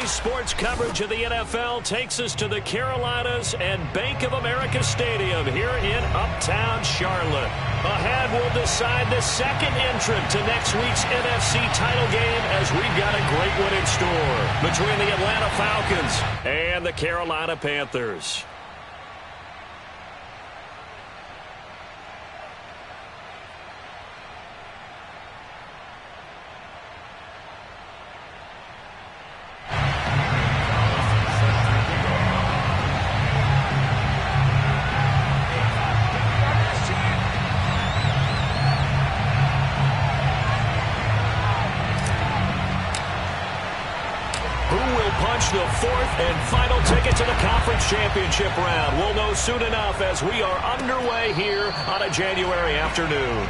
Sports coverage of the NFL takes us to the Carolinas and Bank of America Stadium here in Uptown Charlotte. Ahead, we'll decide the second entrant to next week's NFC title game as we've got a great one in store between the Atlanta Falcons and the Carolina Panthers. The fourth and final ticket to the conference championship round. We'll know soon enough as we are underway here on a January afternoon.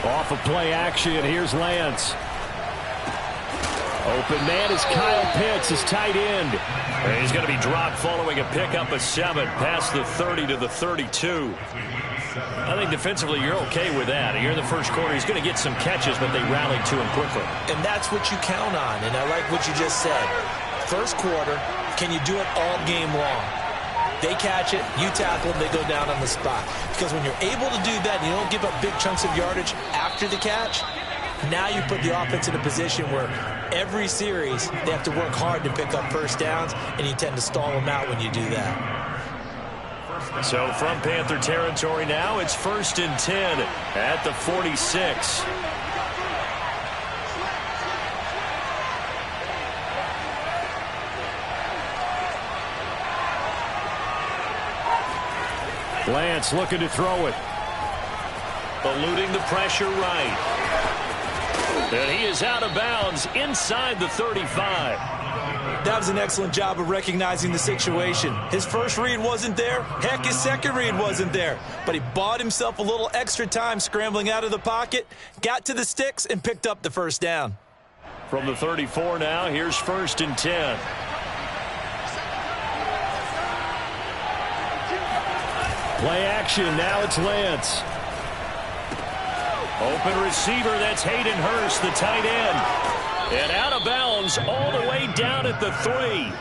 Off of play action, here's Lance. Open man is Kyle Pitts, his tight end. And he's going to be dropped following a pickup of 7 past the 30 to the 32. I think defensively you're okay with that. You're in the first quarter. He's going to get some catches, but they rallied to him quickly. And that's what you count on, and I like what you just said. First quarter, can you do it all game long? They catch it, you tackle them, they go down on the spot. Because when you're able to do that and you don't give up big chunks of yardage after the catch, now you put the offense in a position where every series they have to work hard to pick up first downs, and you tend to stall them out when you do that. So from Panther territory now, it's 1st and 10 at the 46. Lance looking to throw it. Eluding the pressure right. And he is out of bounds inside the 35. That was an excellent job of recognizing the situation. His first read wasn't there. Heck, his second read wasn't there. But he bought himself a little extra time scrambling out of the pocket, got to the sticks, and picked up the first down. From the 34 now, here's 1st and 10. Play action, now it's Lance. Open receiver, that's Hayden Hurst, the tight end. And out of bounds all the way down at the 3.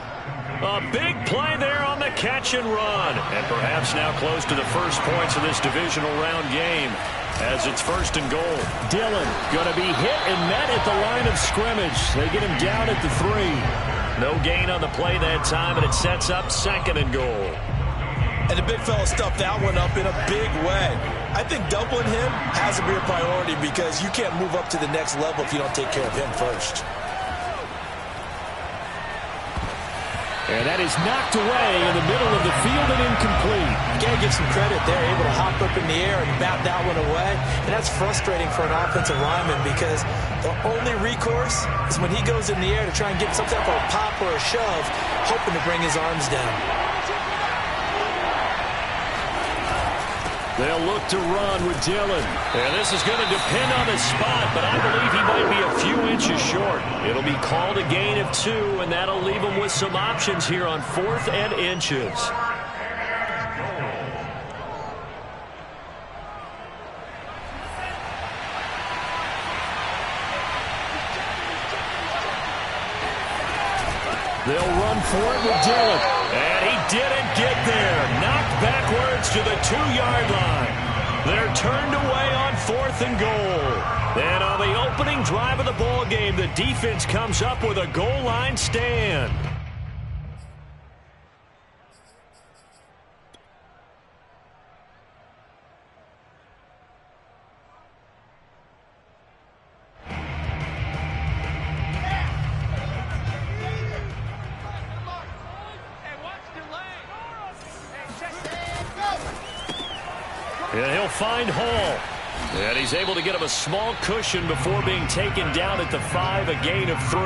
A big play there on the catch and run. And perhaps now close to the first points of this divisional round game as it's 1st and goal. Dillon going to be hit and met at the line of scrimmage. They get him down at the 3. No gain on the play that time, and it sets up 2nd and goal. And the big fella stuffed that one up in a big way. I think doubling him has to be a priority because you can't move up to the next level if you don't take care of him first. And that is knocked away in the middle of the field and incomplete. You got to give some credit there, able to hop up in the air and bat that one away. And that's frustrating for an offensive lineman because the only recourse is when he goes in the air to try and get some type of a pop or a shove, hoping to bring his arms down. They'll look to run with Dillon. And this is going to depend on the spot, but I believe he might be a few inches short. It'll be called a gain of 2, and that'll leave him with some options here on 4th and inches. They'll run for it with Dillon. And he didn't get there. Knocked backwards to the 2-yard line. They're turned away on 4th and goal. And on the opening drive of the ball game, the defense comes up with a goal line stand. And he'll find Hall. And he's able to get him a small cushion before being taken down at the 5, a gain of 3.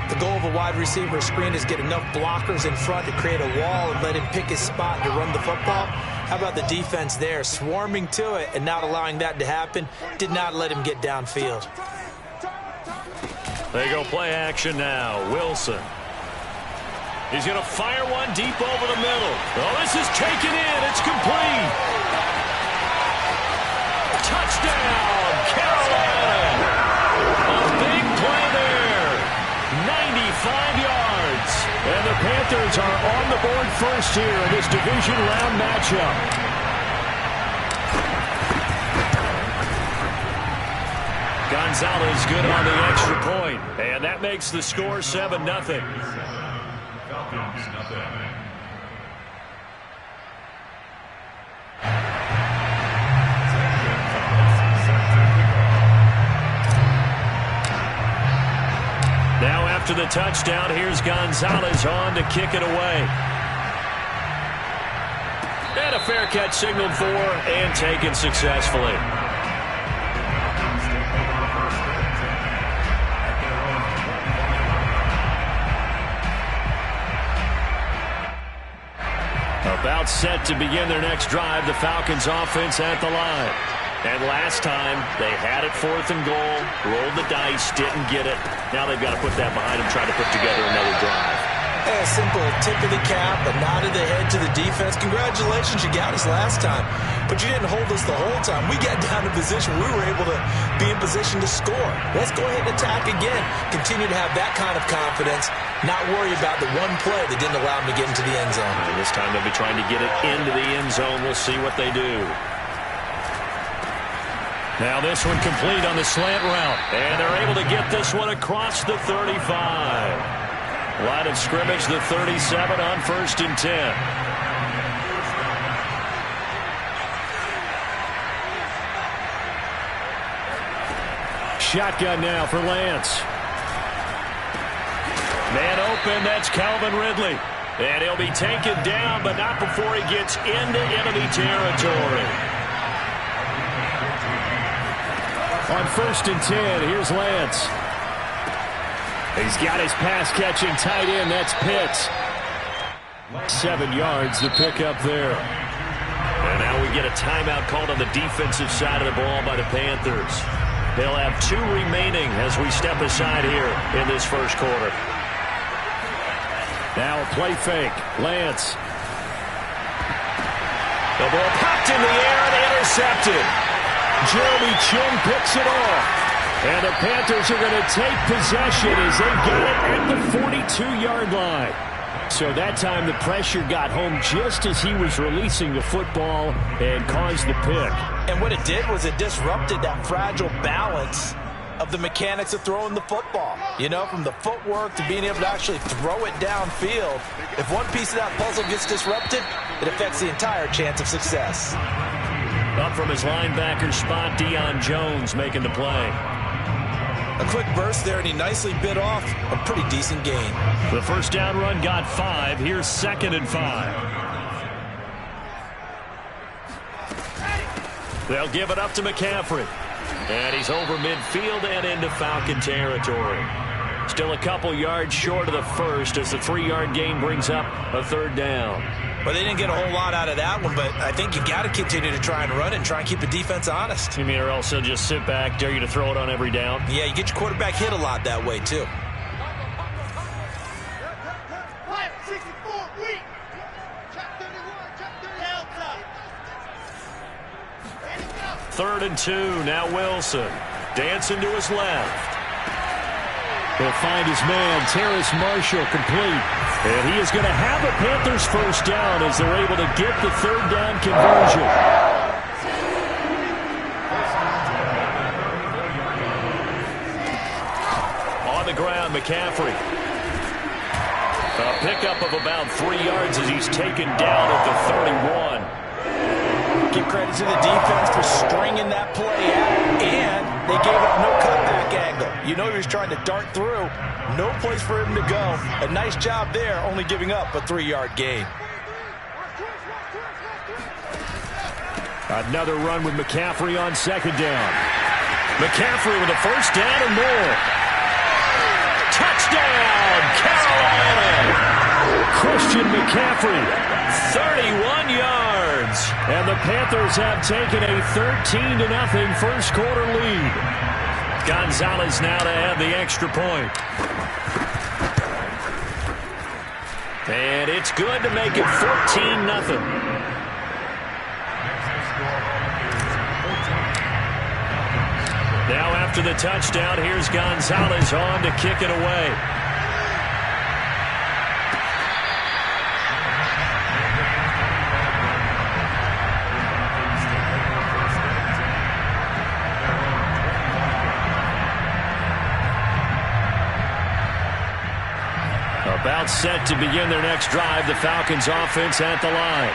The goal of a wide receiver screen is get enough blockers in front to create a wall and let him pick his spot to run the football. How about the defense there, swarming to it and not allowing that to happen? Did not let him get downfield. They go play action now. Wilson. He's going to fire one deep over the middle. Oh, this is taken in. It's complete. Touchdown, Carolina. A big play there. 95 yards. And the Panthers are on the board first here in this division round matchup. Gonzalez good on the extra point. And that makes the score 7-0. Now after the touchdown, here's Gonzalez on to kick it away. And a fair catch signaled for and taken successfully. About set to begin their next drive, the Falcons offense at the line. And last time, they had it 4th and goal, rolled the dice, didn't get it. Now they've got to put that behind them, try to put together another drive. A simple tip of the cap, a nod of the head to the defense. Congratulations, you got us last time. But you didn't hold us the whole time. We got down in position. We were able to be in position to score. Let's go ahead and attack again. Continue to have that kind of confidence. Not worry about the one play that didn't allow them to get into the end zone. And this time they'll be trying to get it into the end zone. We'll see what they do. Now this one complete on the slant route. And they're able to get this one across the 35. Line of scrimmage, the 37 on 1st and 10. Shotgun now for Lance. Man open, that's Calvin Ridley. And he'll be taken down, but not before he gets into enemy territory. On 1st and 10, here's Lance. He's got his pass-catching tight end. That's Pitts. 7 yards to pick up there. And now we get a timeout called on the defensive side of the ball by the Panthers. They'll have 2 remaining as we step aside here in this first quarter. Now a play fake. Lance. The ball popped in the air and intercepted. Jeremy Chin picks it off. And the Panthers are going to take possession as they get it at the 42-yard line. So that time the pressure got home just as he was releasing the football and caused the pick. And what it did was it disrupted that fragile balance of the mechanics of throwing the football. You know, from the footwork to being able to actually throw it downfield. If one piece of that puzzle gets disrupted, it affects the entire chance of success. Up from his linebacker spot, Deion Jones making the play. A quick burst there, and he nicely bit off a pretty decent gain. The first down run got 5. Here's 2nd and 5. They'll give it up to McCaffrey. And he's over midfield and into Falcon territory. Still a couple yards short of the first as the 3-yard gain brings up a 3rd down. Well, they didn't get a whole lot out of that one, but I think you got to continue to try and run it and try and keep the defense honest. You mean or else they'll just sit back, dare you to throw it on every down? Yeah, you get your quarterback hit a lot that way, too. Third and 2, now Wilson. Dancing to his left. He'll find his man, Terrace Marshall, complete. And he is going to have a Panthers first down as they're able to get the third down conversion. On the ground, McCaffrey. A pickup of about 3 yards as he's taken down at the 31. Give credit to the defense for stringing that play out, and they gave up no cutback angle. You know he was trying to dart through. No place for him to go. A nice job there, only giving up a 3-yard gain. Another run with McCaffrey on second down. McCaffrey with a first down and more. Touchdown, Carolina! Christian McCaffrey, 31 yards. And the Panthers have taken a 13-0 first quarter lead. Gonzalez now to add the extra point. And it's good to make it 14-0. Now after the touchdown, here's Gonzalez on to kick it away. About set to begin their next drive, the Falcons offense at the line.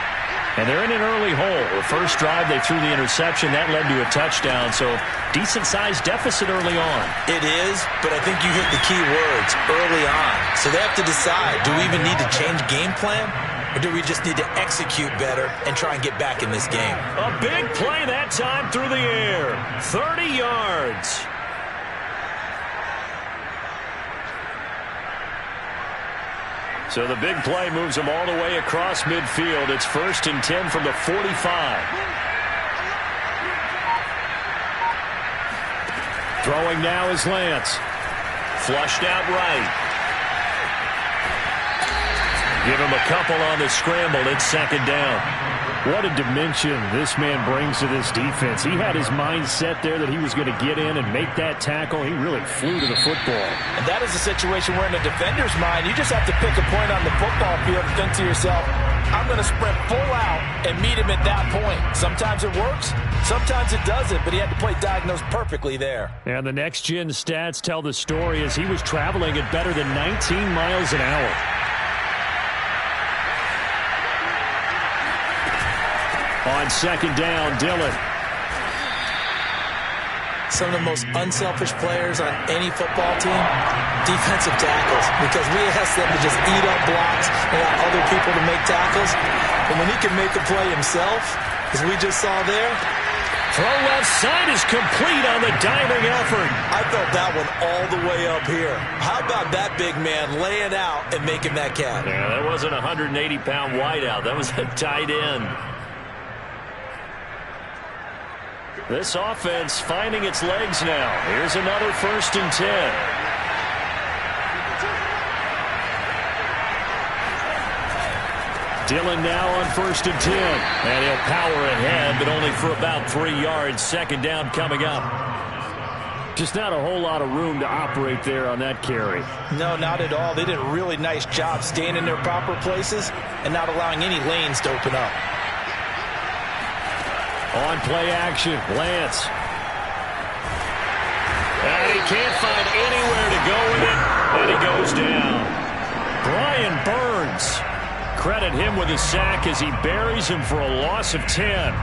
And they're in an early hole. The first drive, they threw the interception. That led to a touchdown, so decent-sized deficit early on. It is, but I think you hit the key words, early on. So they have to decide, do we even need to change game plan, or do we just need to execute better and try and get back in this game? A big play that time through the air. 30 yards. So the big play moves them all the way across midfield. It's 1st and 10 from the 45. Throwing now is Lance. Flushed out right. Give him a couple on the scramble. It's second down. What a dimension this man brings to this defense. He had his mind set there that he was going to get in and make that tackle. He really flew to the football. And that is a situation where in a defender's mind, you just have to pick a point on the football field and think to yourself, I'm going to sprint full out and meet him at that point. Sometimes it works, sometimes it doesn't, but he had to play diagnosed perfectly there. And the next-gen stats tell the story as he was traveling at better than 19 miles an hour. On second down, Dillon. Some of the most unselfish players on any football team, defensive tackles, because we ask them to just eat up blocks and allow other people to make tackles. And when he can make a play himself, as we just saw there, throw left side is complete on the diving effort. I felt that one all the way up here. How about that big man laying out and making that catch? Yeah, that wasn't a 180-pound wideout. That was a tight end. This offense finding its legs now. Here's another 1st and 10. Dillon now on 1st and 10. And he'll power ahead, but only for about 3 yards. Second down coming up. Just not a whole lot of room to operate there on that carry. No, not at all. They did a really nice job staying in their proper places and not allowing any lanes to open up. On play action, Lance. And he can't find anywhere to go with it, and he goes down. Brian Burns. Credit him with a sack as he buries him for a loss of 10.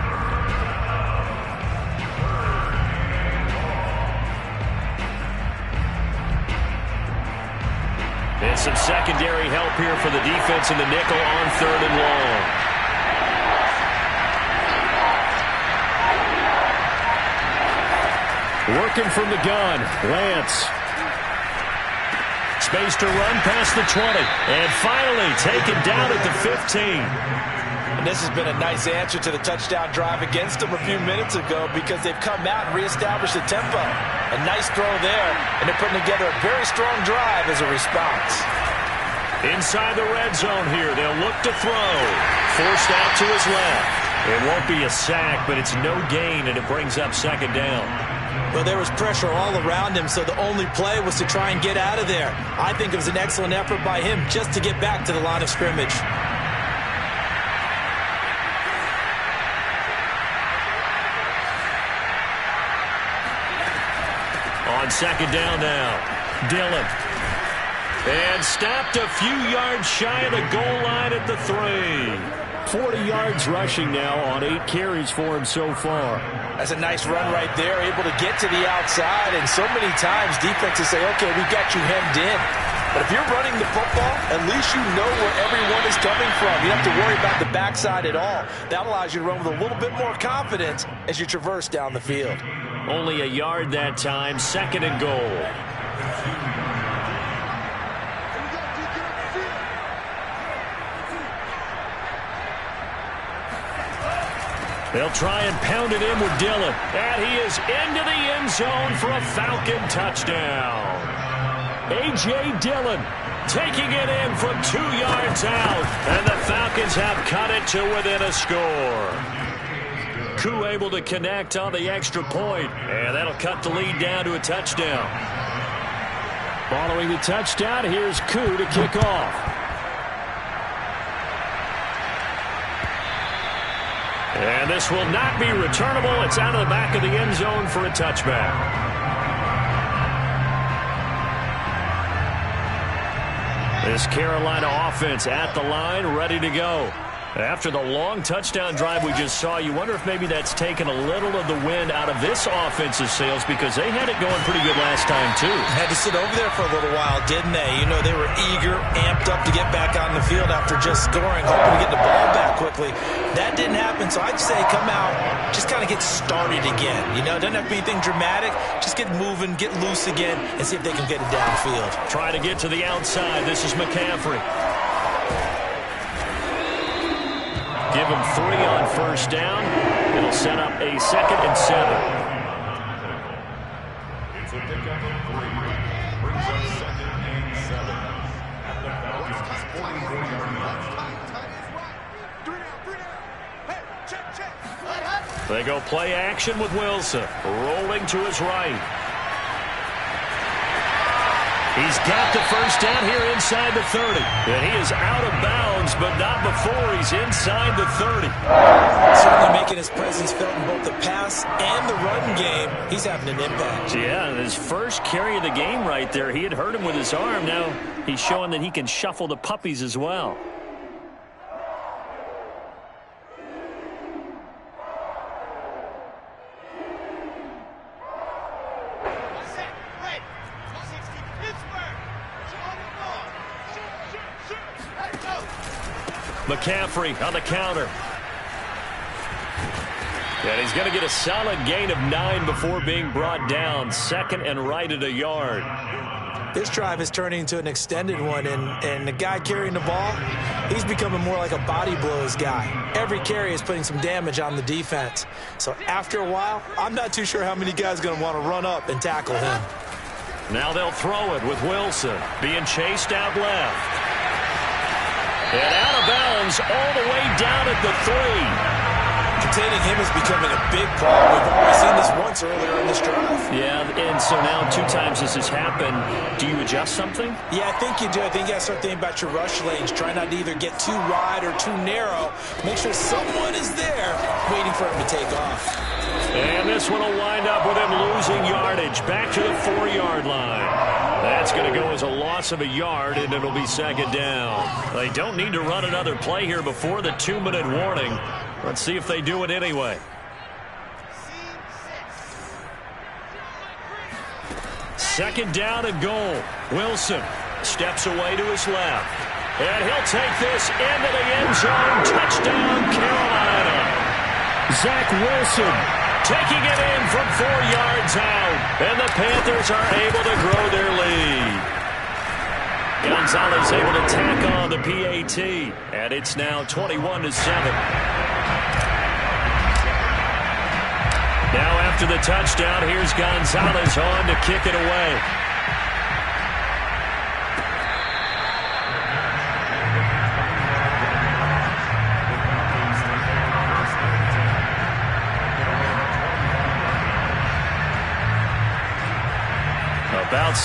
And some secondary help here for the defense in the nickel on 3rd and long. Working from the gun, Lance. Space to run past the 20. And finally taken down at the 15. And this has been a nice answer to the touchdown drive against them a few minutes ago because they've come out and reestablished the tempo. A nice throw there, and they're putting together a very strong drive as a response. Inside the red zone here, they'll look to throw. Forced out to his left. It won't be a sack, but it's no gain, and it brings up second down. Well, there was pressure all around him, so the only play was to try and get out of there. I think it was an excellent effort by him just to get back to the line of scrimmage. On second down now, Dillon. And stopped a few yards shy of the goal line at the 3. 40 yards rushing now on 8 carries for him so far. That's a nice run right there, able to get to the outside. And so many times defenses say, okay, we've got you hemmed in. But if you're running the football, at least you know where everyone is coming from. You don't have to worry about the backside at all. That allows you to run with a little bit more confidence as you traverse down the field. Only a yard that time, second and goal. They'll try and pound it in with Dillon. And he is into the end zone for a Falcon touchdown. A.J. Dillon taking it in from 2 yards out. And the Falcons have cut it to within a score. Koo able to connect on the extra point. And that'll cut the lead down to a touchdown. Following the touchdown, here's Koo to kick off. And this will not be returnable. It's out of the back of the end zone for a touchback. This Carolina offense at the line, ready to go. After the long touchdown drive we just saw, you wonder if maybe that's taken a little of the wind out of this offense's sails, because they had it going pretty good last time, too. Had to sit over there for a little while, didn't they? You know, they were eager, amped up to get back on the field after just scoring, hoping to get the ball back quickly. That didn't happen, so I'd say come out, just kind of get started again. You know, it doesn't have to be anything dramatic. Just get moving, get loose again, and see if they can get it downfield. Try to get to the outside. This is McCaffrey. Give him 3 on first down. It'll set up a 2nd and 7. It's a pickup of 3. Brings up 2nd and 7. At the Falcons' 44-yard line. They go play action with Wilson. Rolling to his right. He's got the first down here inside the 30. And he is out of bounds, but not before he's inside the 30. Certainly making his presence felt in both the pass and the run game. He's having an impact. Yeah, his first carry of the game right there, he had hurt him with his arm. Now he's showing that he can shuffle the puppies as well. McCaffrey on the counter. And he's going to get a solid gain of 9 before being brought down. 2nd and right at a yard. This drive is turning into an extended one, and the guy carrying the ball, he's becoming more like a body blows guy. Every carry is putting some damage on the defense. So after a while, I'm not too sure how many guys are going to want to run up and tackle him. Now they'll throw it with Wilson being chased out left. And out of bounds all the way down at the 3. Containing him is becoming a big problem. We've already seen this once earlier in this drive. Yeah, and so now 2 times this has happened. Do you adjust something? Yeah, I think you do. I think you got to start thinking about your rush lanes. Try not to either get too wide or too narrow. Make sure someone is there waiting for him to take off. And this one will wind up with him losing yardage back to the 4-yard line. That's going to go as a loss of a yard, and it'll be 2nd down. They don't need to run another play here before the 2-minute warning. Let's see if they do it anyway. 2nd down and goal. Wilson steps away to his left. And he'll take this into the end zone. Touchdown, Carolina. Zach Wilson taking it in from 4 yards out. And the Panthers are able to grow their lead. Gonzalez able to tack on the PAT. And it's now 21-7. Now after the touchdown, here's Gonzalez on to kick it away.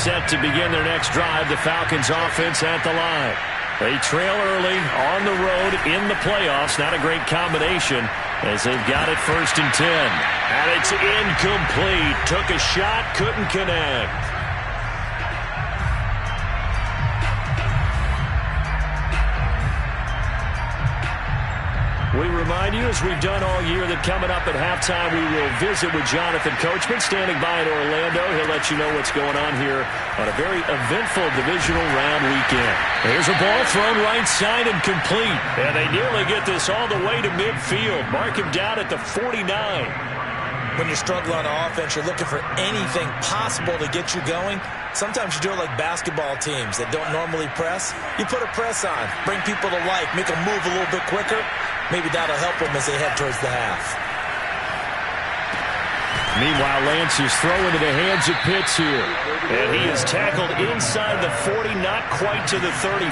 set to begin their next drive. The Falcons offense at the line. They trail early on the road in the playoffs. Not a great combination as they've got it 1st and 10. And it's incomplete. Took a shot, couldn't connect. We remind you, as we've done all year, that coming up at halftime, we will visit with Jonathan Coachman, standing by in Orlando. He'll let you know what's going on here on a very eventful divisional round weekend. Here's a ball thrown right side and complete. And they nearly get this all the way to midfield. Mark him down at the 49. When you're struggling on offense, you're looking for anything possible to get you going. Sometimes you do it like basketball teams that don't normally press. You put a press on, bring people to life, make them move a little bit quicker. Maybe that'll help them as they head towards the half. Meanwhile, Lance is throwing into the hands of Pitts here. And he is tackled inside the 40, not quite to the 35.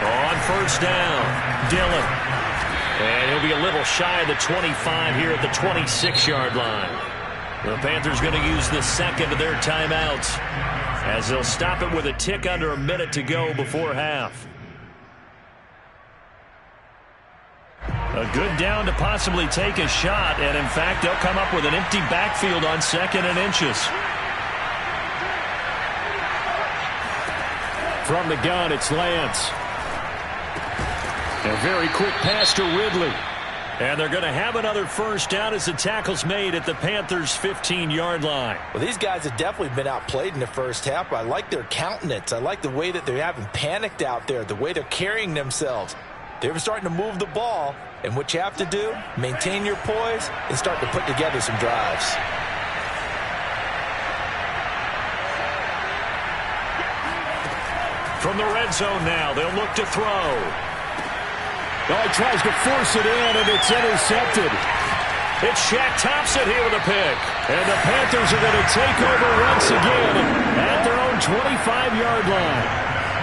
On 1st down, Dillon. And he'll be a little shy of the 25 here at the 26-yard line. The Panthers going to use the second of their timeouts as they'll stop it with a tick under a minute to go before half. A good down to possibly take a shot, and in fact, they'll come up with an empty backfield on 2nd and inches. From the gun, it's Lance. A very quick pass to Ridley. And they're going to have another 1st down as the tackle's made at the Panthers' 15-yard line. Well, these guys have definitely been outplayed in the first half. I like their countenance. I like the way that they haven't panicked out there, the way they're carrying themselves. They're starting to move the ball, and what you have to do, maintain your poise and start to put together some drives. From the red zone now, they'll look to throw. Oh, he tries to force it in, and it's intercepted. It's Shaq Thompson here with a pick. And the Panthers are going to take over once again at their own 25-yard line.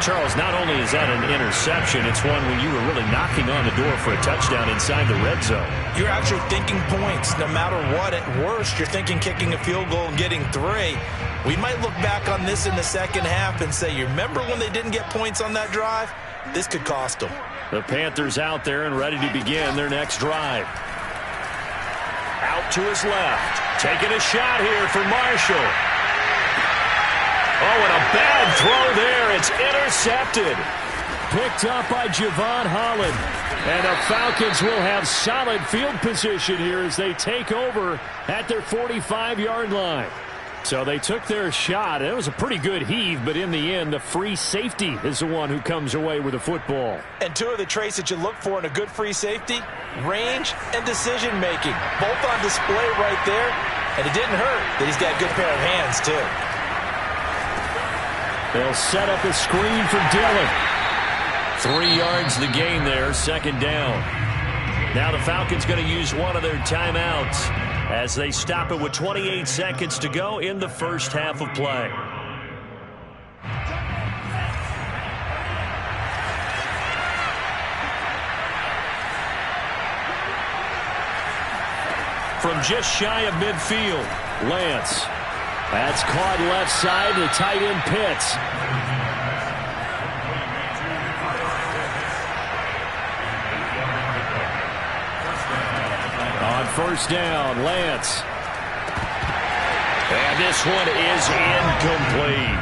Charles, not only is that an interception, it's one when you were really knocking on the door for a touchdown inside the red zone. You're actually thinking points no matter what. At worst, you're thinking kicking a field goal and getting 3. We might look back on this in the second half and say, you remember when they didn't get points on that drive? This could cost them. The Panthers out there and ready to begin their next drive. Out to his left. Taking a shot here for Marshall. Oh, and a bad throw there. It's intercepted. Picked up by Javon Holland. And the Falcons will have solid field position here as they take over at their 45-yard line. So they took their shot. It was a pretty good heave, but in the end, the free safety is the one who comes away with the football. And 2 of the traits that you look for in a good free safety, range and decision-making. Both on display right there. And it didn't hurt that he's got a good pair of hands, too. They'll set up a screen for Dillon. 3 yards the gain there, 2nd down. Now the Falcons going to use one of their timeouts as they stop it with 28 seconds to go in the first half of play. From just shy of midfield, Lance. That's caught left side to tight end Pitts. On 1st down, Lance. And this one is incomplete.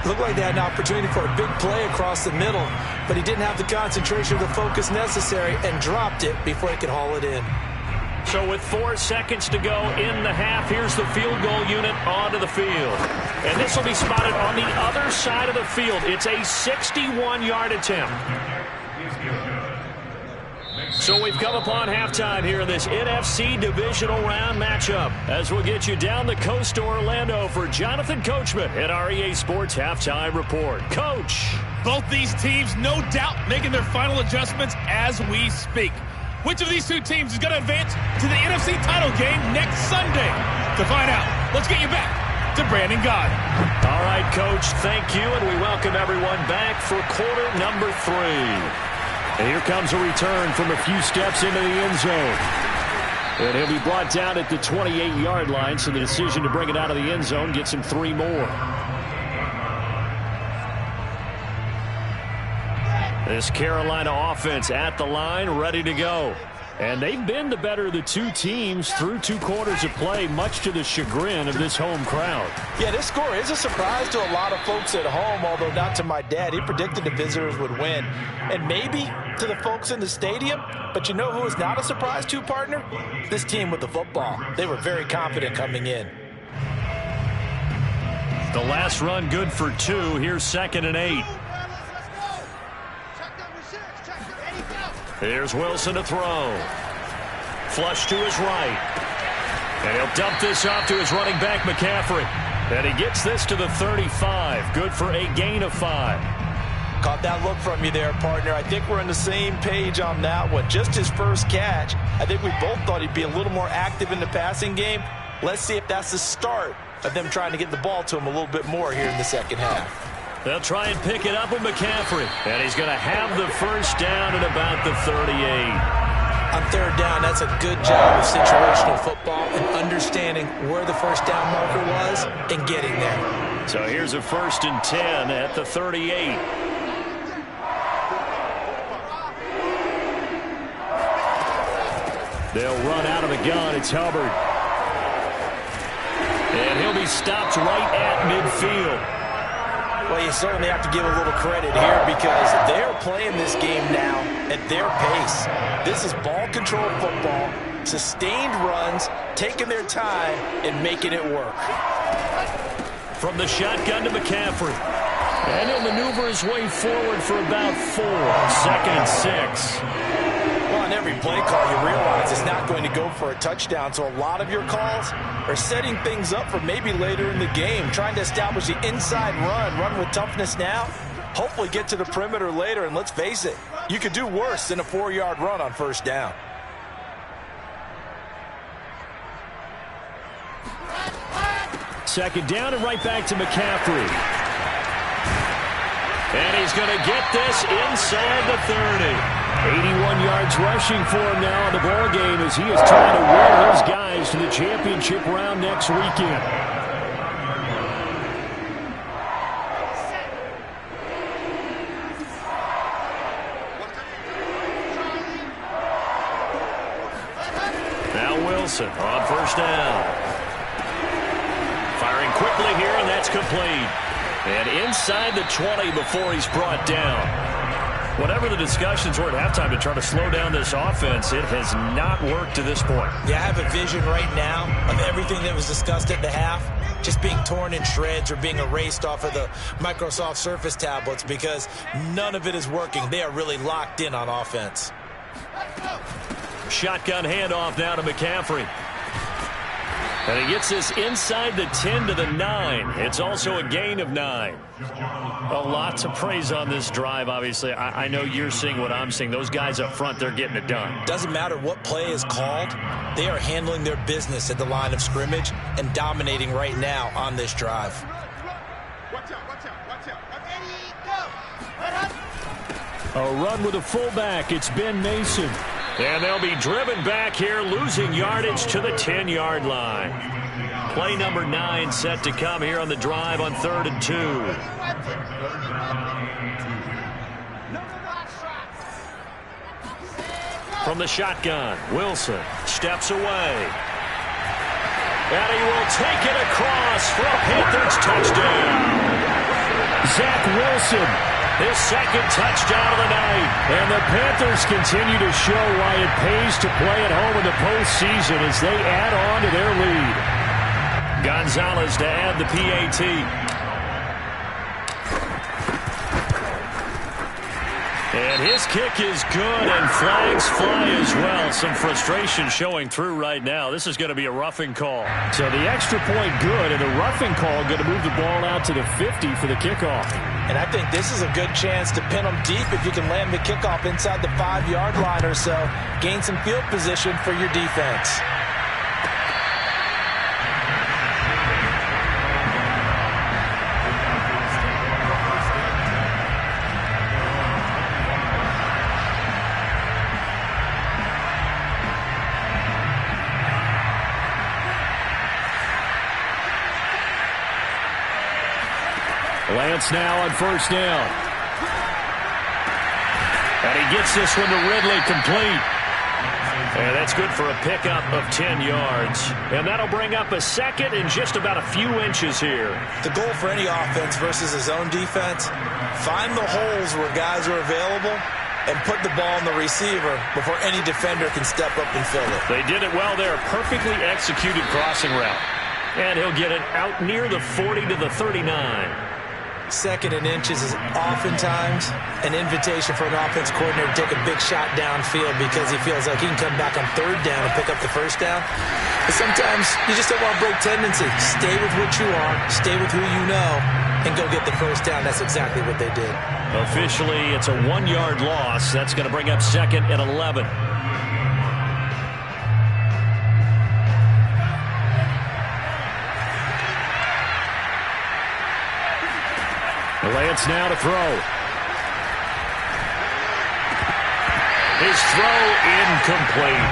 Looked like they had an opportunity for a big play across the middle, but he didn't have the concentration or the focus necessary and dropped it before he could haul it in. So with 4 seconds to go in the half, here's the field goal unit onto the field. And this will be spotted on the other side of the field. It's a 61-yard attempt. So we've come upon halftime here in this NFC divisional round matchup as we'll get you down the coast to Orlando for Jonathan Coachman at our EA Sports Halftime Report. Coach. Both these teams, no doubt, making their final adjustments as we speak. Which of these 2 teams is going to advance to the NFC title game next Sunday? To find out, let's get you back to Brandon Gaudin. All right, Coach, thank you, and we welcome everyone back for quarter number 3. And here comes a return from a few steps into the end zone. And he'll be brought down at the 28-yard line, so the decision to bring it out of the end zone gets him 3 more. This Carolina offense at the line, ready to go. And they've been the better of the two teams through 2 quarters of play, much to the chagrin of this home crowd. Yeah, this score is a surprise to a lot of folks at home, although not to my dad. He predicted the visitors would win. And maybe to the folks in the stadium, but you know who is not a surprise to, partner? This team with the football. They were very confident coming in. The last run good for 2. Here's 2nd and 8. Here's Wilson to throw. Flush to his right. And he'll dump this off to his running back, McCaffrey. And he gets this to the 35. Good for a gain of 5. Caught that look from you there, partner. I think we're on the same page on that one. Just his first catch. I think we both thought he'd be a little more active in the passing game. Let's see if that's the start of them trying to get the ball to him a little bit more here in the second half. They'll try and pick it up with McCaffrey. And he's going to have the first down at about the 38. On 3rd down, that's a good job of situational football and understanding where the first down marker was and getting there. So here's a 1st and 10 at the 38. They'll run out of the gun. It's Hubbard. And he'll be stopped right at midfield. Well, you certainly have to give a little credit here because they're playing this game now at their pace. This is ball control football, sustained runs, taking their time and making it work. From the shotgun to McCaffrey. And he'll maneuver his way forward for about 4 on 2nd and 6. Well, on every play call, you realize it's not going to go for a touchdown, so a lot of your calls are setting things up for maybe later in the game, trying to establish the inside run with toughness now, hopefully get to the perimeter later, and let's face it, you could do worse than a 4-yard run on 1st down. Second down and right back to McCaffrey. And he's going to get this inside the 30. 81 yards rushing for him now in the ball game as he is trying to will his guys to the championship round next weekend. Now Wilson on 1st down. Firing quickly here, and that's complete. And inside the 20 before he's brought down. Whatever the discussions were at halftime to try to slow down this offense, it has not worked to this point. Yeah, I have a vision right now of everything that was discussed at the half just being torn in shreds or being erased off of the Microsoft Surface tablets because none of it is working. They are really locked in on offense. Shotgun handoff now to McCaffrey. And he gets this inside the 10 to the 9. It's also a gain of 9. A lot to praise on this drive, obviously. I know you're seeing what I'm seeing. Those guys up front, they're getting it done. Doesn't matter what play is called. They are handling their business at the line of scrimmage and dominating right now on this drive. Watch out, watch out, watch out. A run with a fullback. It's Ben Mason. And they'll be driven back here, losing yardage to the 10-yard line. Play number 9 set to come here on the drive on 3rd and 2. From the shotgun, Wilson steps away. And he will take it across for a Panthers touchdown. Zach Wilson, his 2nd touchdown of the night. And the Panthers continue to show why it pays to play at home in the postseason as they add on to their lead. Gonzalez to add the PAT. And his kick is good, and flags fly as well. Some frustration showing through right now. This is going to be a roughing call. So the extra point good, and the roughing call going to move the ball out to the 50 for the kickoff. And I think this is a good chance to pin them deep if you can land the kickoff inside the 5-yard line or so. Gain some field position for your defense. Lance now on first down. And he gets this one to Ridley complete. And that's good for a pickup of 10 yards. And that'll bring up a second and just about a few inches here. The goal for any offense versus his own defense, find the holes where guys are available and put the ball on the receiver before any defender can step up and fill it. They did it well there. Perfectly executed crossing route. And he'll get it out near the 40 to the 39. Second and inches is oftentimes an invitation for an offense coordinator to take a big shot downfield because he feels like he can come back on third down and pick up the first down. But sometimes you just don't want to break tendency. Stay with what you are, stay with who you know, and go get the first down. That's exactly what they did. Officially, it's a 1-yard loss. That's going to bring up second and 11. Lance now to throw. His throw incomplete.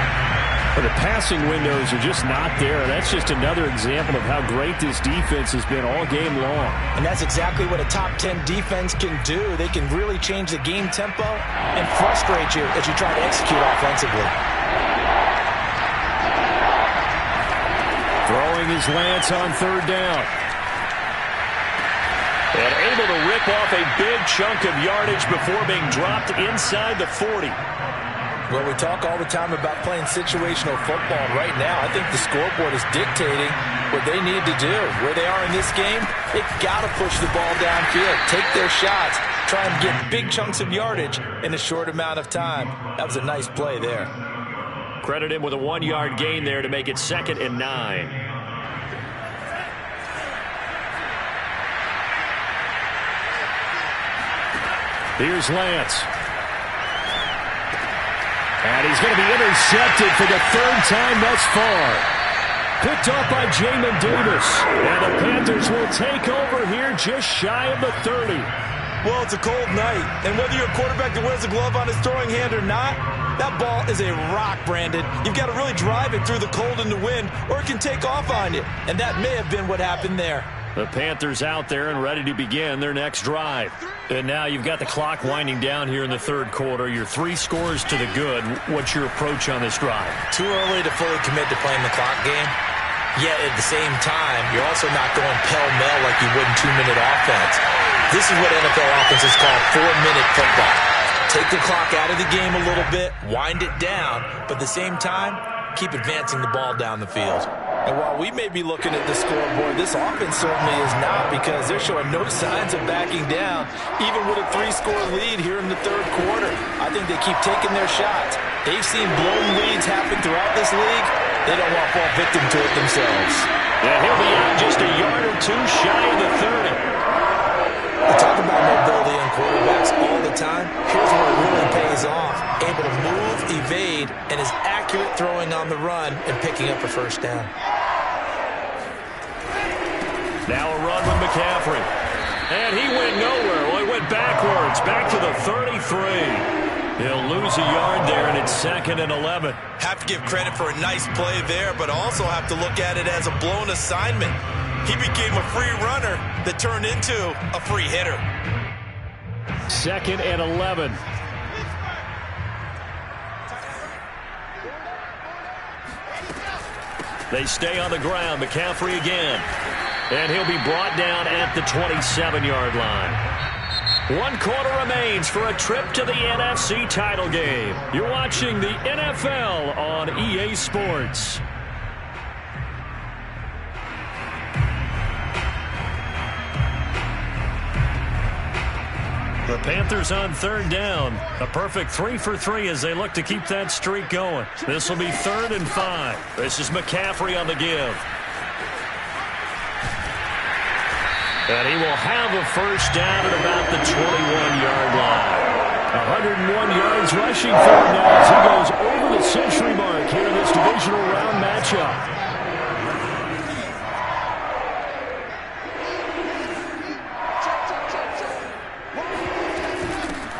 But the passing windows are just not there. That's just another example of how great this defense has been all game long. And that's exactly what a top 10 defense can do. They can really change the game tempo and frustrate you as you try to execute offensively. Throwing is Lance on third down. And able to rip off a big chunk of yardage before being dropped inside the 40. Well, we talk all the time about playing situational football. Right now, I think the scoreboard is dictating what they need to do. Where they are in this game, they've got to push the ball downfield, take their shots, try and get big chunks of yardage in a short amount of time. That was a nice play there. Credit him with a 1-yard gain there to make it second and 9. Here's Lance. And he's going to be intercepted for the third time thus far. Picked off by Jamin Davis. And the Panthers will take over here just shy of the 30. Well, it's a cold night. And whether you're a quarterback that wears a glove on his throwing hand or not, that ball is a rock, Brandon. You've got to really drive it through the cold and the wind, or it can take off on you. And that may have been what happened there. The Panthers out there and ready to begin their next drive. And now you've got the clock winding down here in the third quarter. Your 3 scores to the good. What's your approach on this drive? Too early to fully commit to playing the clock game. Yet at the same time, you're also not going pell-mell like you would in 2-minute offense. This is what NFL offenses call 4-minute football. Take the clock out of the game a little bit, wind it down, but at the same time, keep advancing the ball down the field. And while we may be looking at the scoreboard, this offense certainly is not, because they're showing no signs of backing down, even with a 3-score lead here in the third quarter. I think they keep taking their shots. They've seen blown leads happen throughout this league. They don't want to fall victim to it themselves. And he'll be out just a yard or 2 shy of the 30. We talk about mobility in quarterbacks all the time. Here's where it really pays off. Able to move, evade, and is accurate throwing on the run and picking up a first down. Now a run with McCaffrey. And he went nowhere. Well, he went backwards, back to the 33. He'll lose a yard there, and it's second and 11. Have to give credit for a nice play there, but also have to look at it as a blown assignment. He became a free runner that turned into a free hitter. Second and 11. They stay on the ground. McCaffrey again. And he'll be brought down at the 27-yard line. 1 quarter remains for a trip to the NFC title game. You're watching the NFL on EA Sports. The Panthers on third down. A perfect 3 for 3 as they look to keep that streak going. This will be 3rd and 5. This is McCaffrey on the give. And he will have a first down at about the 21-yard line. 101 yards rushing for him now as he goes over the century mark here in this divisional round matchup.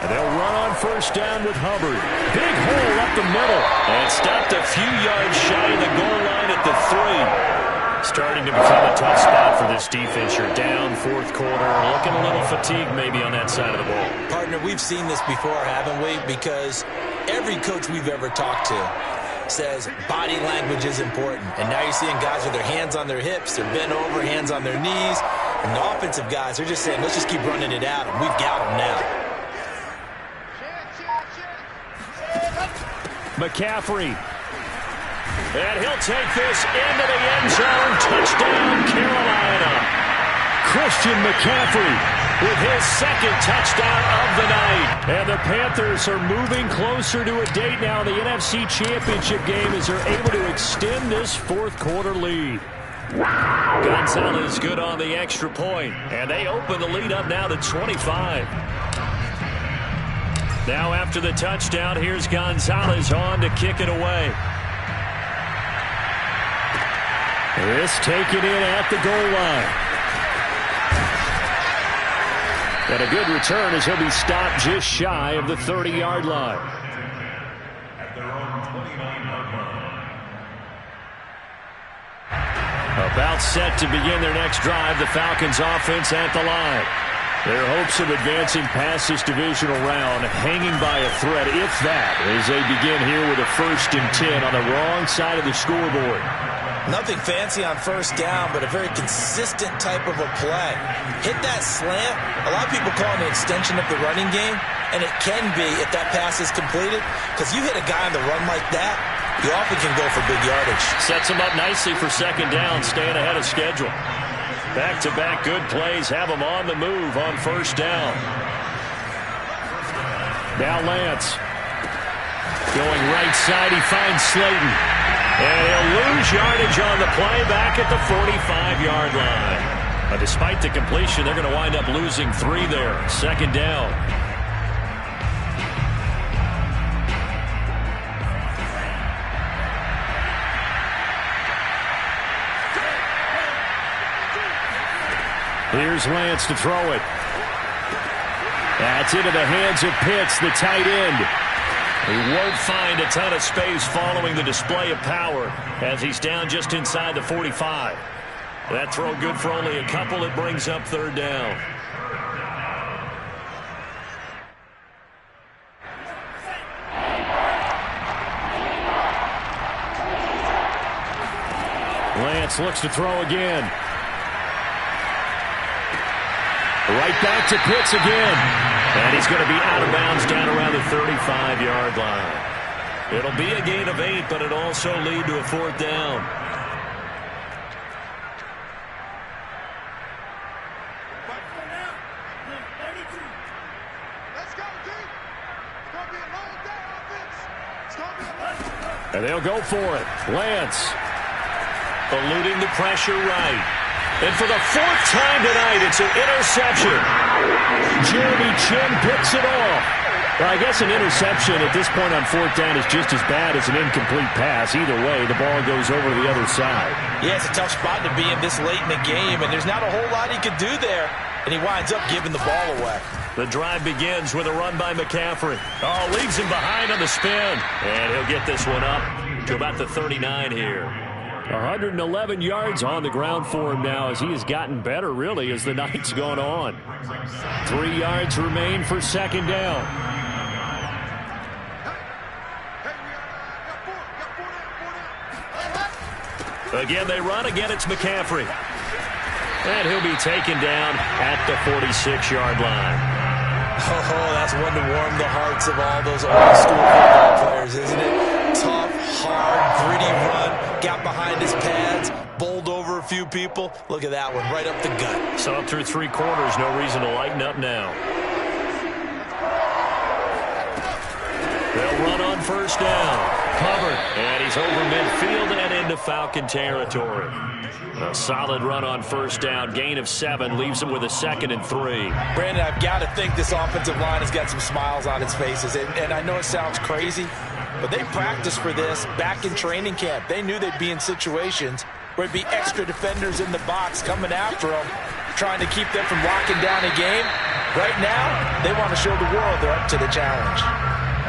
And they'll run on first down with Hubbard. Big hole up the middle. And stopped a few yards shy of the goal line at the 3. Starting to become a tough spot for this defense. You're down fourth quarter, looking a little fatigued maybe on that side of the ball. Partner, we've seen this before, haven't we? Because every coach we've ever talked to says body language is important. And now you're seeing guys with their hands on their hips, they're bent over, hands on their knees. And the offensive guys are just saying, let's just keep running it out, and we've got them now. McCaffrey. And he'll take this into the end zone. Touchdown, Carolina. Christian McCaffrey with his second touchdown of the night. And the Panthers are moving closer to a date now. The NFC Championship game as they're able to extend this fourth quarter lead. Gonzalez good on the extra point. And they open the lead up now to 25. Now after the touchdown, here's Gonzalez on to kick it away. This taken in at the goal line. And a good return as he'll be stopped just shy of the 30-yard line. At their own 29-yard line. About set to begin their next drive, the Falcons offense at the line. Their hopes of advancing past this divisional round hanging by a thread, if that, as they begin here with a 1st and 10 on the wrong side of the scoreboard. Nothing fancy on first down, but a very consistent type of a play. Hit that slant. A lot of people call it an extension of the running game, and it can be if that pass is completed, because you hit a guy on the run like that, you often can go for big yardage. Sets him up nicely for second down, staying ahead of schedule. Back-to-back good plays have him on the move on first down. Now Lance. Going right side, he finds Slayton. And he'll lose yardage on the play back at the 45-yard line. But despite the completion, they're going to wind up losing 3 there. Second down. Here's Lance to throw it. That's into the hands of Pitts, the tight end. He won't find a ton of space following the display of power as he's down just inside the 45. That throw good for only a couple. It brings up third down. Lance looks to throw again. Right back to Pitts again. And he's going to be out of bounds down around the 35-yard line. It'll be a gain of 8, but it'll also lead to a fourth down. And they'll go for it. Lance eluding the pressure right. And for the 4th time tonight, it's an interception. Jeremy Chin picks it off. Well, I guess an interception at this point on 4th down is just as bad as an incomplete pass. Either way, the ball goes over to the other side. Yeah, it's a tough spot to be in this late in the game, and there's not a whole lot he could do there. And he winds up giving the ball away. The drive begins with a run by McCaffrey. Oh, leaves him behind on the spin. And he'll get this one up to about the 39 here. 111 yards on the ground for him now as he has gotten better, really, as the night's gone on. 3 yards remain for second down. Again, they run. Again, it's McCaffrey. And he'll be taken down at the 46-yard line. Oh, that's one to warm the hearts of all those old-school football players, isn't it? Tough, hard, gritty run. Got behind his pads, bowled over a few people. Look at that one, right up the gut. So up through 3 quarters, no reason to lighten up now. They'll run on first down. Covered. And he's over midfield and into Falcon territory. A solid run on first down. Gain of 7 leaves him with a 2nd and 3. Brandon, I've got to think this offensive line has got some smiles on its faces. And I know it sounds crazy, but they practiced for this back in training camp. They knew they'd be in situations where it'd be extra defenders in the box coming after them, trying to keep them from locking down a game. Right now, they want to show the world they're up to the challenge.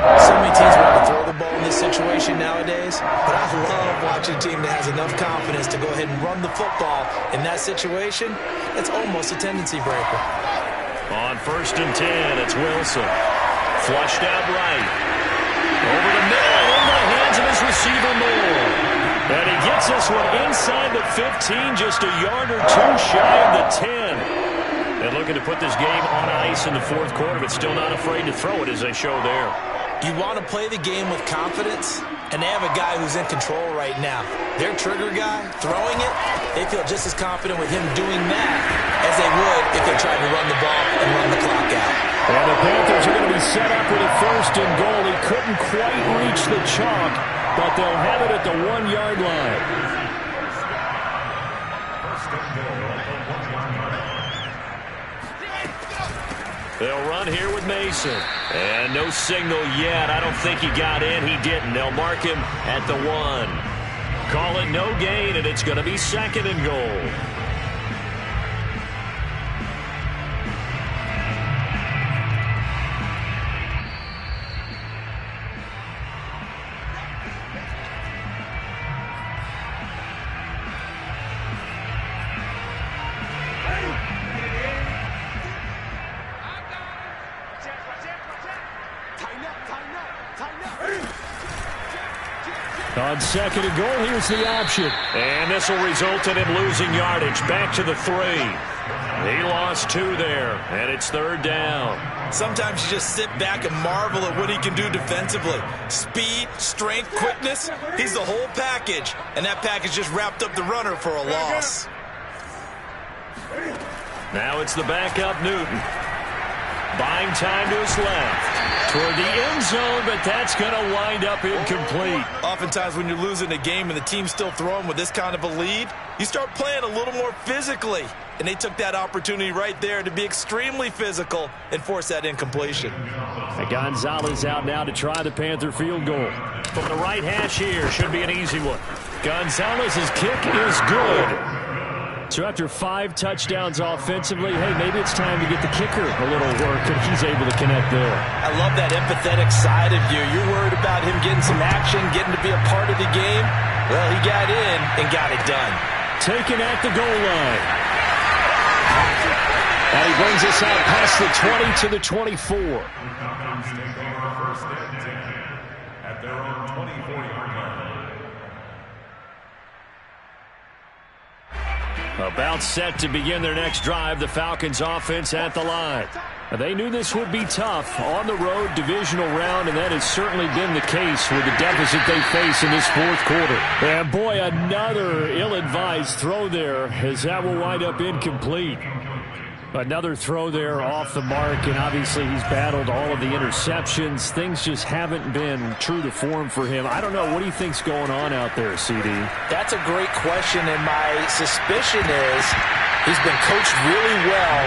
So many teams want to throw the ball in this situation nowadays, but I love watching a team that has enough confidence to go ahead and run the football. In that situation, it's almost a tendency breaker. On 1st and 10, it's Wilson. Flushed out right. Over the middle, into the hands of his receiver, Moore. And he gets this one inside the 15, just a yard or two shy of the 10. And looking to put this game on ice in the 4th quarter, but still not afraid to throw it as they show there. You want to play the game with confidence, and they have a guy who's in control right now. Their trigger guy, throwing it, they feel just as confident with him doing that as they would if they tried to run the ball and run the clock out. And the Panthers are going to be set up with a 1st and goal. He couldn't quite reach the chalk, but they'll have it at the 1-yard line. They'll run here with Mason. And no signal yet. I don't think he got in. He didn't. They'll mark him at the 1. Call it no gain, and it's going to be 2nd and goal. On 2nd and goal, here's the option. And this will result in him losing yardage. Back to the 3. He lost 2 there, and it's 3rd down. Sometimes you just sit back and marvel at what he can do defensively. Speed, strength, quickness, he's the whole package. And that package just wrapped up the runner for a loss. Now it's the backup Newton. Buying time to his left. Toward the end zone, but that's going to wind up incomplete. Oftentimes when you're losing a game and the team's still throwing with this kind of a lead, you start playing a little more physically. And they took that opportunity right there to be extremely physical and force that incompletion. And Gonzalez out now to try the Panther field goal. From the right hash here, should be an easy one. Gonzalez's kick is good. So after 5 touchdowns offensively, hey, maybe it's time to get the kicker a little work, and he's able to connect there. I love that empathetic side of you. You're worried about him getting some action, getting to be a part of the game. Well, he got in and got it done. Taken at the goal line. And he brings us out past the 20 to the 24. Falcons take over 1st and 10 at their own 24-yard line. About set to begin their next drive, the Falcons offense at the line. They knew this would be tough on the road, divisional round, and that has certainly been the case with the deficit they face in this 4th quarter. And boy, another ill-advised throw there, as that will wind up incomplete. Another throw there off the mark, and obviously he's battled all of the interceptions. Things just haven't been true to form for him. I don't know. What do you think's going on out there, CD? That's a great question, and my suspicion is he's been coached really well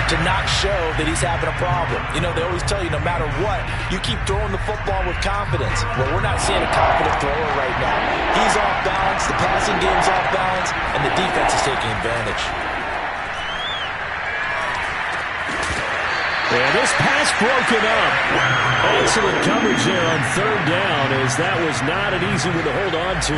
to not show that he's having a problem. You know, they always tell you no matter what, you keep throwing the football with confidence. Well, we're not seeing a confident thrower right now. He's off balance, the passing game's off balance, and the defense is taking advantage. And this pass broken up. Excellent coverage there on 3rd down, as that was not an easy one to hold on to.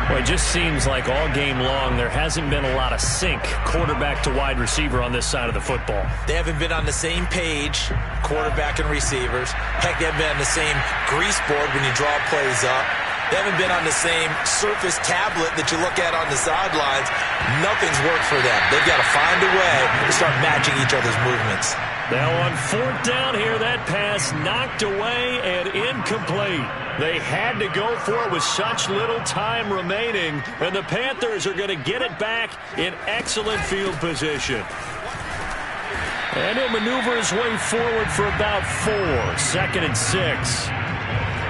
Well, it just seems like all game long there hasn't been a lot of sync quarterback to wide receiver on this side of the football. They haven't been on the same page, quarterback and receivers. Heck, they haven't been on the same grease board when you draw plays up. They haven't been on the same surface tablet that you look at on the sidelines. Nothing's worked for them. They've got to find a way to start matching each other's movements. Now on 4th down here, that pass knocked away and incomplete. They had to go for it with such little time remaining, and the Panthers are going to get it back in excellent field position. And he'll maneuver his way forward for about 4. 2nd and 6.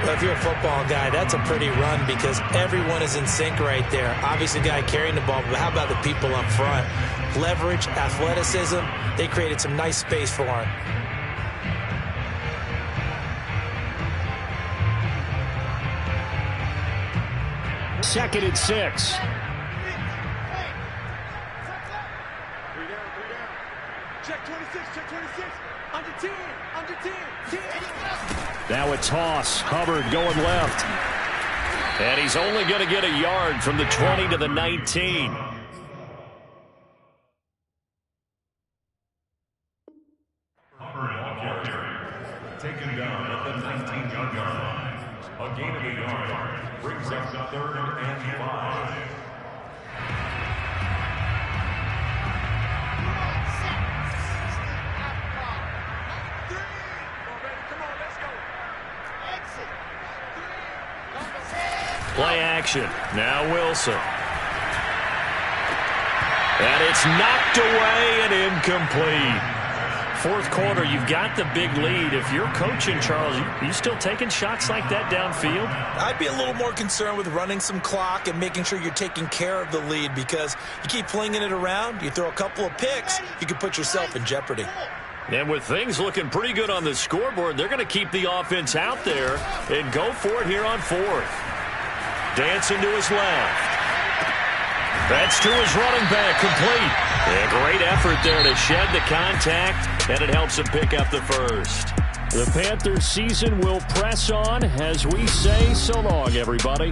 Well, if you're a football guy, that's a pretty run because everyone is in sync right there. Obviously, the guy carrying the ball, but how about the people up front? Leverage, athleticism, they created some nice space for him. Second and 6. Check 26, check 26. Under 10, under 10, 10. Now a toss. Hubbard going left. And he's only going to get a yard from the 20 to the 19. Taken down at the 19-yard line. A gain of a yard brings up 3rd and 5. Play action. Now Wilson. And it's knocked away and incomplete. Fourth quarter, you've got the big lead. If you're coaching, Charles, you still taking shots like that downfield? I'd be a little more concerned with running some clock and making sure you're taking care of the lead, because you keep flinging it around, you throw a couple of picks, you could put yourself in jeopardy. And with things looking pretty good on the scoreboard, they're going to keep the offense out there and go for it here on 4th. Dancing to his left. That's to his running back, complete. A great effort there to shed the contact, and it helps him pick up the first. The Panthers season will press on as we say so long, everybody.